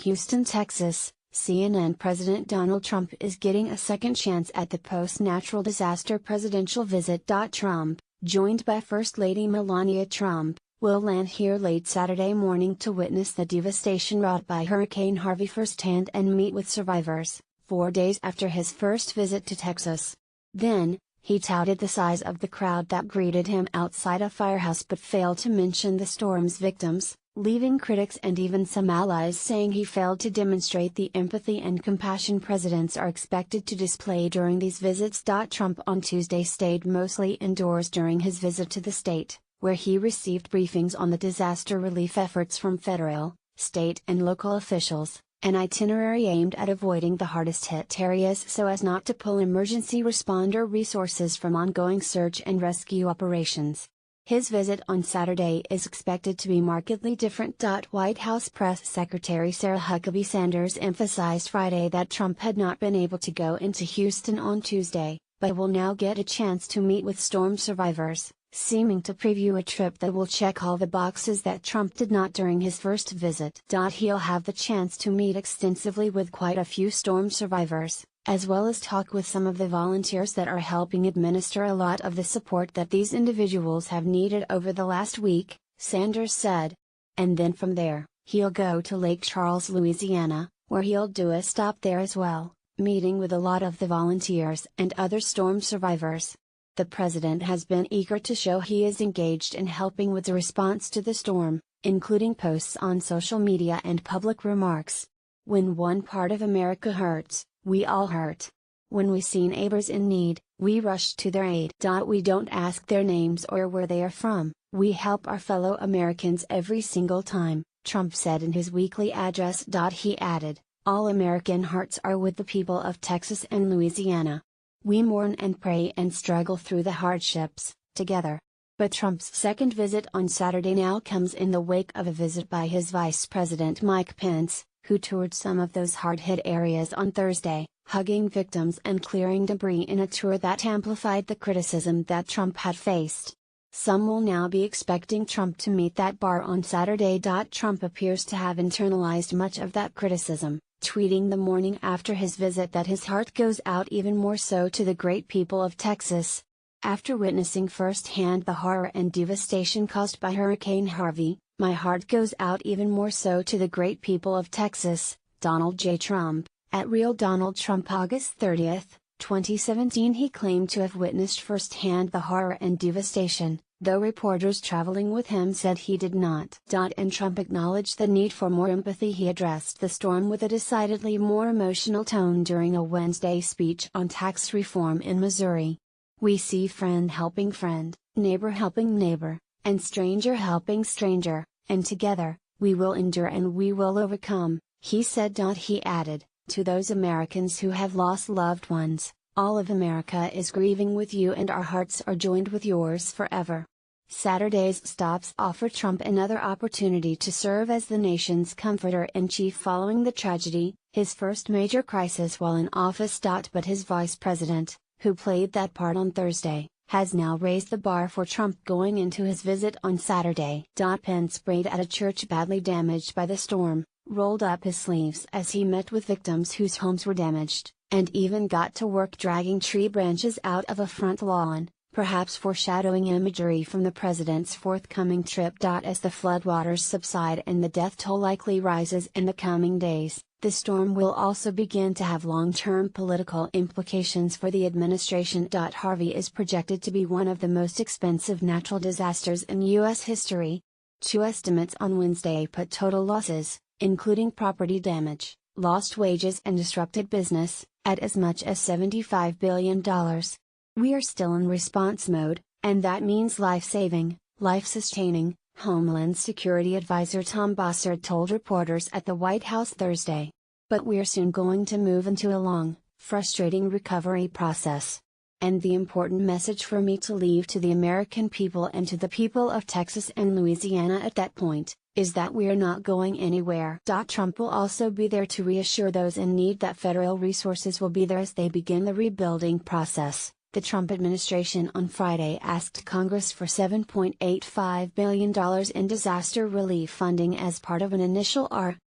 Houston, Texas, CNN President Donald Trump is getting a second chance at the post-natural disaster presidential visit. Trump, joined by First Lady Melania Trump, will land here late Saturday morning to witness the devastation wrought by Hurricane Harvey firsthand and meet with survivors, 4 days after his first visit to Texas. Then, he touted the size of the crowd that greeted him outside a firehouse but failed to mention the storm's victims, leaving critics and even some allies saying he failed to demonstrate the empathy and compassion presidents are expected to display during these visits. Trump on Tuesday stayed mostly indoors during his visit to the state, where he received briefings on the disaster relief efforts from federal, state and local officials, an itinerary aimed at avoiding the hardest hit areas so as not to pull emergency responder resources from ongoing search and rescue operations. His visit on Saturday is expected to be markedly different. White House Press Secretary Sarah Huckabee Sanders emphasized Friday that Trump had not been able to go into Houston on Tuesday, but will now get a chance to meet with storm survivors, seeming to preview a trip that will check all the boxes that Trump did not during his first visit. He'll have the chance to meet extensively with quite a few storm survivors, as well as talk with some of the volunteers that are helping administer a lot of the support that these individuals have needed over the last week, Sanders said. And then from there, he'll go to Lake Charles, Louisiana, where he'll do a stop there as well, meeting with a lot of the volunteers and other storm survivors. The president has been eager to show he is engaged in helping with the response to the storm, including posts on social media and public remarks. When one part of America hurts, we all hurt. When we see neighbors in need, we rush to their aid. We don't ask their names or where they are from, we help our fellow Americans every single time, Trump said in his weekly address. He added, all American hearts are with the people of Texas and Louisiana. We mourn and pray and struggle through the hardships, together. But Trump's second visit on Saturday now comes in the wake of a visit by his Vice President Mike Pence, who toured some of those hard-hit areas on Thursday, hugging victims and clearing debris in a tour that amplified the criticism that Trump had faced. Some will now be expecting Trump to meet that bar on Saturday. Trump appears to have internalized much of that criticism, tweeting the morning after his visit that his heart goes out even more so to the great people of Texas. After witnessing firsthand the horror and devastation caused by Hurricane Harvey, my heart goes out even more so to the great people of Texas, Donald J. Trump, at Real Donald Trump. August 30, 2017. He claimed to have witnessed firsthand the horror and devastation, though reporters traveling with him said he did not. And Trump acknowledged the need for more empathy. He addressed the storm with a decidedly more emotional tone during a Wednesday speech on tax reform in Missouri. We see friend helping friend, neighbor helping neighbor, and stranger helping stranger, and together, we will endure and we will overcome, he said. He added, to those Americans who have lost loved ones, all of America is grieving with you and our hearts are joined with yours forever. Saturday's stops offer Trump another opportunity to serve as the nation's comforter-in-chief following the tragedy, his first major crisis while in office. But his vice president, who played that part on Thursday, has now raised the bar for Trump going into his visit on Saturday. Pence prayed at a church badly damaged by the storm, rolled up his sleeves as he met with victims whose homes were damaged, and even got to work dragging tree branches out of a front lawn, perhaps foreshadowing imagery from the president's forthcoming trip. As the floodwaters subside and the death toll likely rises in the coming days, the storm will also begin to have long-term political implications for the administration. Harvey is projected to be one of the most expensive natural disasters in U.S. history. Two estimates on Wednesday put total losses, including property damage, lost wages and disrupted business, at as much as $75 billion. We are still in response mode, and that means life-saving, life-sustaining, Homeland Security Advisor Tom Bossert told reporters at the White House Thursday. But we're soon going to move into a long, frustrating recovery process. And the important message for me to leave to the American people and to the people of Texas and Louisiana at that point, is that we're not going anywhere. Trump will also be there to reassure those in need that federal resources will be there as they begin the rebuilding process. The Trump administration on Friday asked Congress for $7.85 billion in disaster relief funding as part of an initial